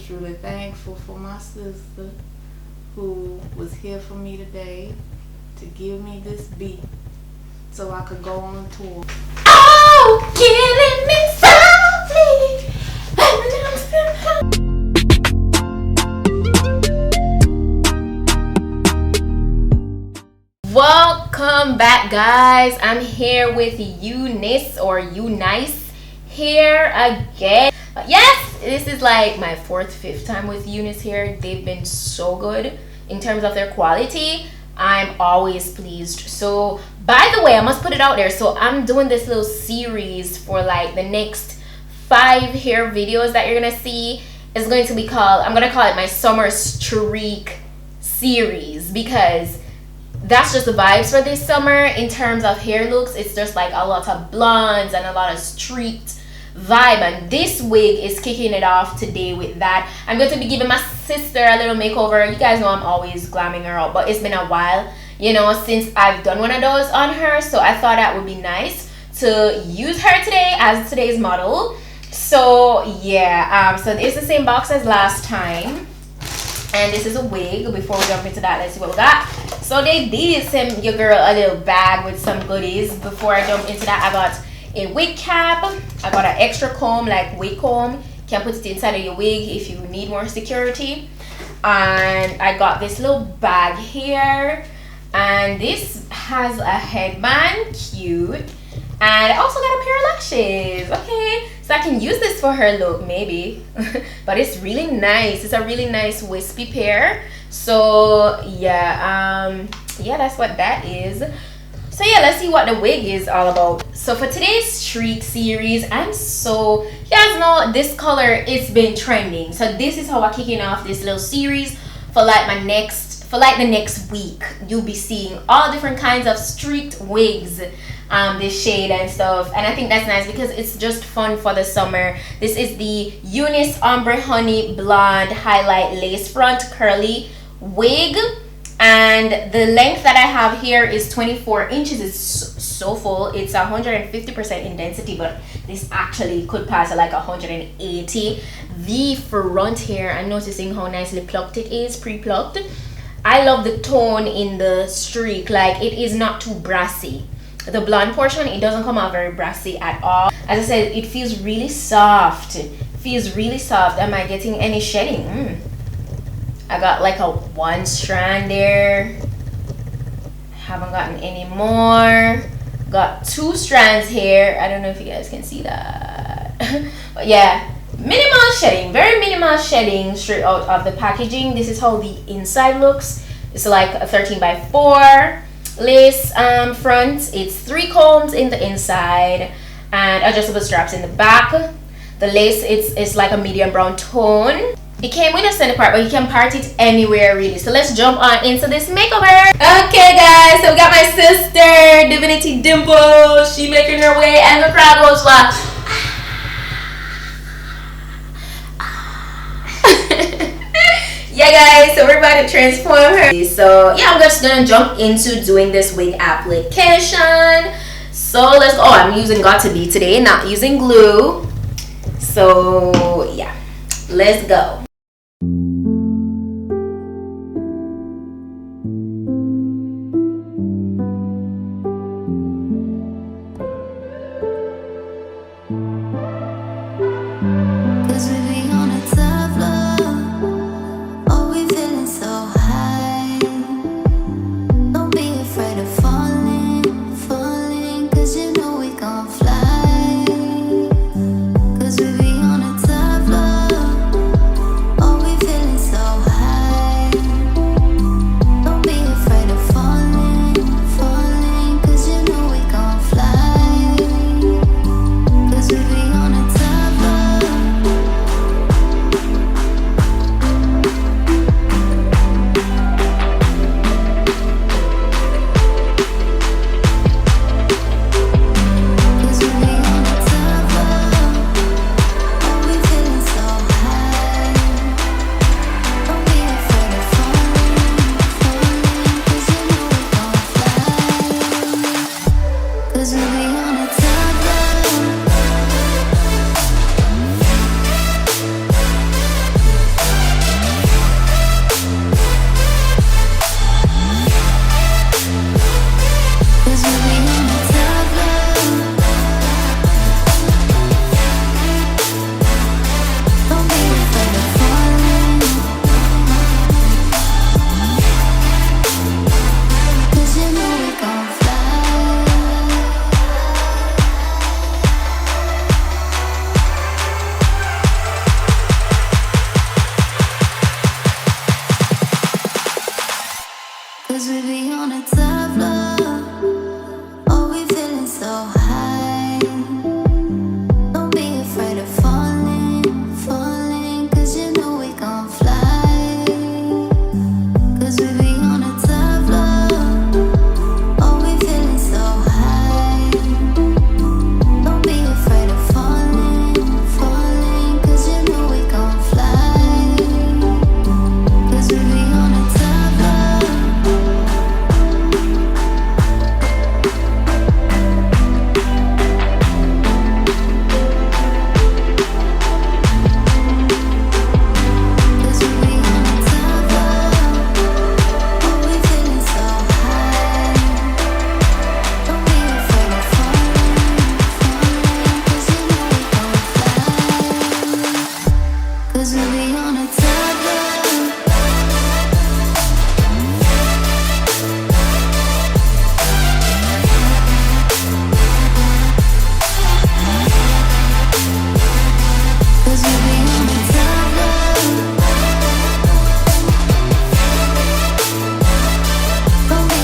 truly thankful for my sister who was here for me today to give me this beat so I could go on tour. Oh, killing me softly. Welcome back, guys. I'm here with Unice or Unice here again. Yes, this is like my fifth time with Unice here. They've been so good in terms of their quality. I'm always pleased. So by the way, I must put it out there, so I'm doing this little series for like the next 5 hair videos that you're gonna see. Is going to be called, I'm gonna call it my summer streak series, because that's just the vibes for this summer in terms of hair looks. It's just like a lot of blondes and a lot of streaked vibe, and this wig is kicking it off today with that. I'm going to be giving my sister a little makeover. You guys know I'm always glamming her out, but it's been a while, you know, since I've done one of those on her, so I thought that would be nice to use her today as today's model. So yeah, so it's the same box as last time, and this is a wig. Before we jump into that, let's see what we got. So they did send your girl a little bag with some goodies. Before I jump into that, I got a wig cap, I got an extra comb, like wig comb. You can put it inside of your wig if you need more security. And I got this little bag here, and this has a headband, cute. And I also got a pair of lashes. Okay, so I can use this for her look maybe. But it's really nice. It's a really nice wispy pair. So yeah, that's what that is. So yeah, let's see what the wig is all about. So for today's streak series, you guys know this color, it's been trending. So this is how I'm kicking off this little series for like the next week. You'll be seeing all different kinds of streaked wigs, this shade and stuff, and I think that's nice because it's just fun for the summer. This is the Unice Ombre Honey Blonde Highlight Lace Front Curly Wig, and the length that I have here is 24 inches. It's so full. It's 150% in density, but this actually could pass at like 180. The front here, I'm noticing how nicely plucked it is, pre-plucked. I love the tone in the streak. Like, it is not too brassy. The blonde portion, it doesn't come out very brassy at all. As I said, it feels really soft. It feels really soft. Am I getting any shedding? I got like a 1 strand there. Haven't gotten any more. Got 2 strands here. I don't know if you guys can see that. But yeah, minimal shedding, very minimal shedding straight out of the packaging. This is how the inside looks. It's like a 13x4 lace front. It's 3 combs in the inside and adjustable straps in the back. The lace, it's like a medium brown tone. It came with a center part, but you can part it anywhere really. So let's jump on into this makeover. Okay guys, so we got my sister Divinity Dimple. She making her way, and the crowd goes wild. Yeah guys, so we're about to transform her. So yeah, I'm just gonna jump into doing this wig application. So let's go. Oh, I'm using Got2b today, not using glue. So yeah, let's go. Cause we be on a top floor. Oh, we feeling so high. Don't be afraid of falling, falling. Cause you know we gon' fly. Cause we be on a top floor. Oh, we feeling so high. Don't be afraid of falling, falling. Cause you know we gon' fly. Cause we be on a top floor. Cause we be on a top floor. Oh, we feeling so high. Don't be afraid of falling, falling. Cause you know we gon' fly. Cause we be on a top floor. Cause we be on a top floor. Don't be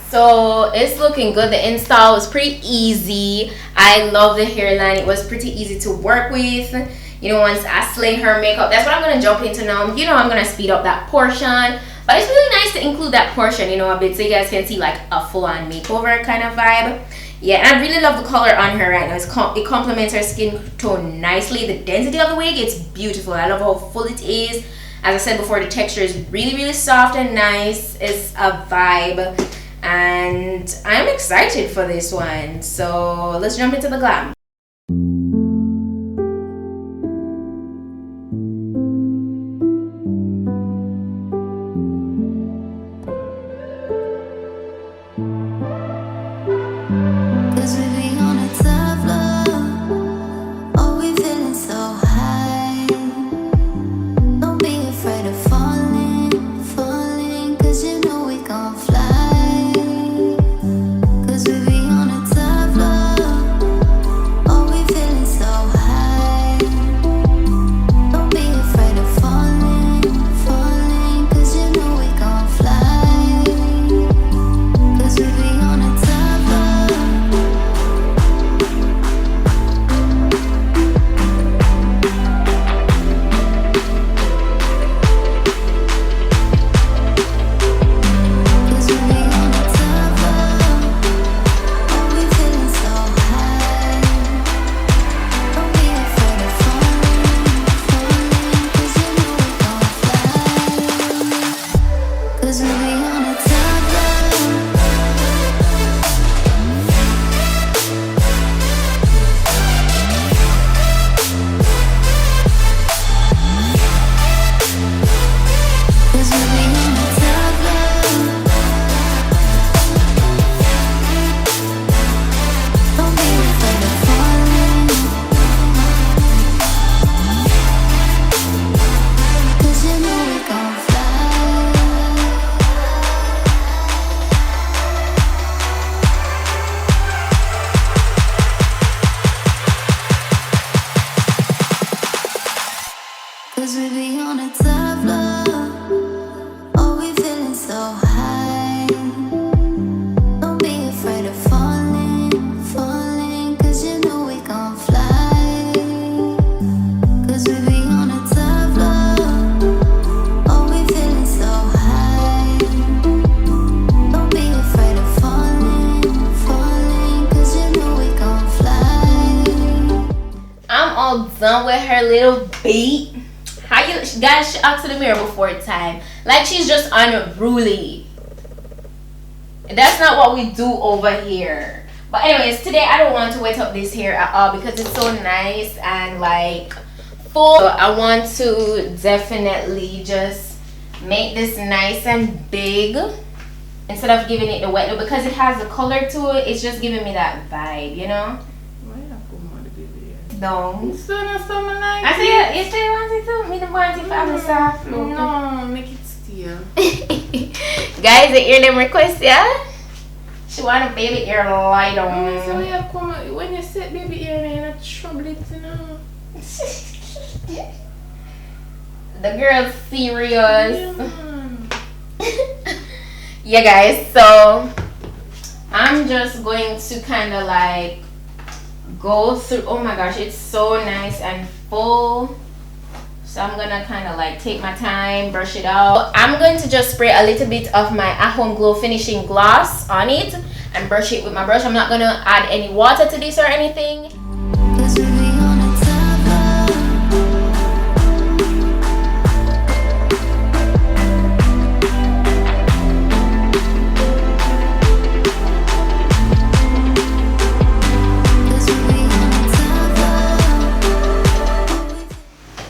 So it's looking good. The install was pretty easy. I love the hairline. It was pretty easy to work with. You know, once I slay her makeup, that's what I'm gonna jump into now. You know, I'm gonna speed up that portion, but it's really nice to include that portion, you know, a bit, so you guys can see like a full-on makeover kind of vibe. Yeah, and I really love the color on her right now. It complements her skin tone nicely. The density of the wig, it's beautiful. I love how full it is. As I said before, the texture is really soft and nice. It's a vibe, and I'm excited for this one. So let's jump into the glam. Cause we be on a top floor. Oh, we feeling so high. Don't be afraid of falling, falling. Cause you know we gon' fly. Cause we be on a top floor. Oh, we feeling so high. Don't be afraid of falling, falling. Cause you know we gon' fly. Cause we be on a top floor. Cause we be on a top floor. Oh, we feeling so high. Don't be afraid of falling, falling. Cause you know we gon' fly. Cause we be on a top floor. Cause we be on a top floor. Don't be afraid of falling. Cause you know we gon' fly. Cause we be on a top floor. Oh, we feeling so high. Don't be afraid of falling, falling. Cause you know we gon' fly. Cause we be on a top floor. Oh, we feeling so high. Don't be afraid of falling, falling. Cause you know we gon' fly. I'm all done with her little beat. How you guys should ask in the mirror before time. Like she's just unruly. That's not what we do over here. But anyways, today I don't want to wet up this hair at all because it's so nice and like full. So I want to definitely just make this nice and big instead of giving it the wet look, because it has the color to it. It's just giving me that vibe, you know. No. So not something like I said you still want it too. Me the want it for the soft look. No, make it still. Guys, the ear them request, yeah? She want a baby ear light on. So you come when you set baby ear, you're not trouble it, you know. The girl's serious. Yeah, man. Yeah, guys, so I'm just going to kind of like go through. Oh my gosh, it's so nice and full. So I'm gonna kind of like take my time, brush it out. I'm going to just spray a little bit of my At Home Glow finishing gloss on it and brush it with my brush. I'm not gonna add any water to this or anything.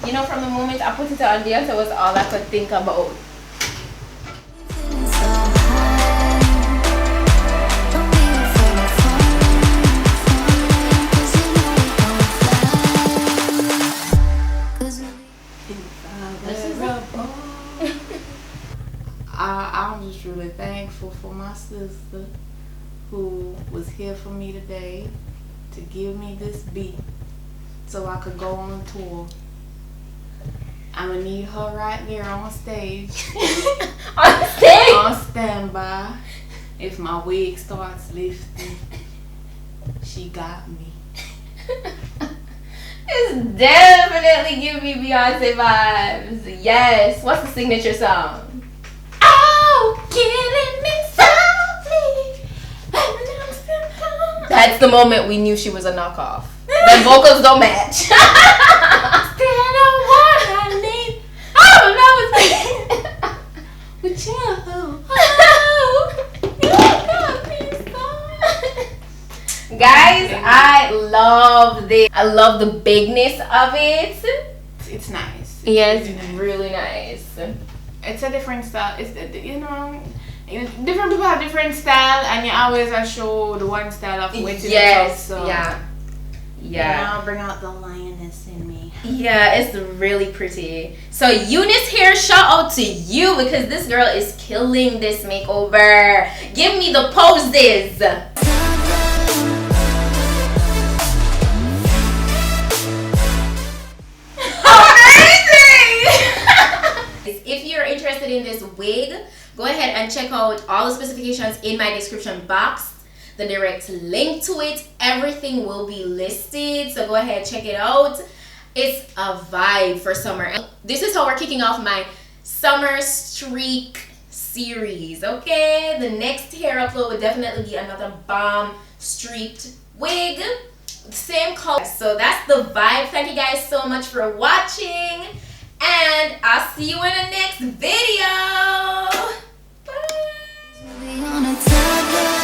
You know, from the moment I put it on there, that was all I could think about. I'm just really thankful for my sister who was here for me today to give me this beat so I could go on tour. I'm gonna need her right there on stage. On stage? On standby. If my wig starts lifting, she got me. It's definitely giving me Beyonce vibes. Yes. What's the signature song? Oh, killing me softly. That's the moment we knew she was a knockoff. The vocals don't match. Guys, I love this. I love the bigness of it. It's nice. Yeah, it's really nice. It's a different style. It's, you know, different people have different style, and you always show the one style of waiting. Yes. So Yeah. I'll bring out the lioness in me. Yeah, it's really pretty. So Unice here, shout out to you because this girl is killing this makeover. Give me the poses. If you're interested in this wig, go ahead and check out all the specifications in my description box. The direct link to it, everything will be listed, so go ahead, check it out. It's a vibe for summer. And this is how we're kicking off my summer streak series, okay? The next hair upload will definitely be another bomb streaked wig, same color. So that's the vibe. Thank you guys so much for watching, and I'll see you in the next video. Bye.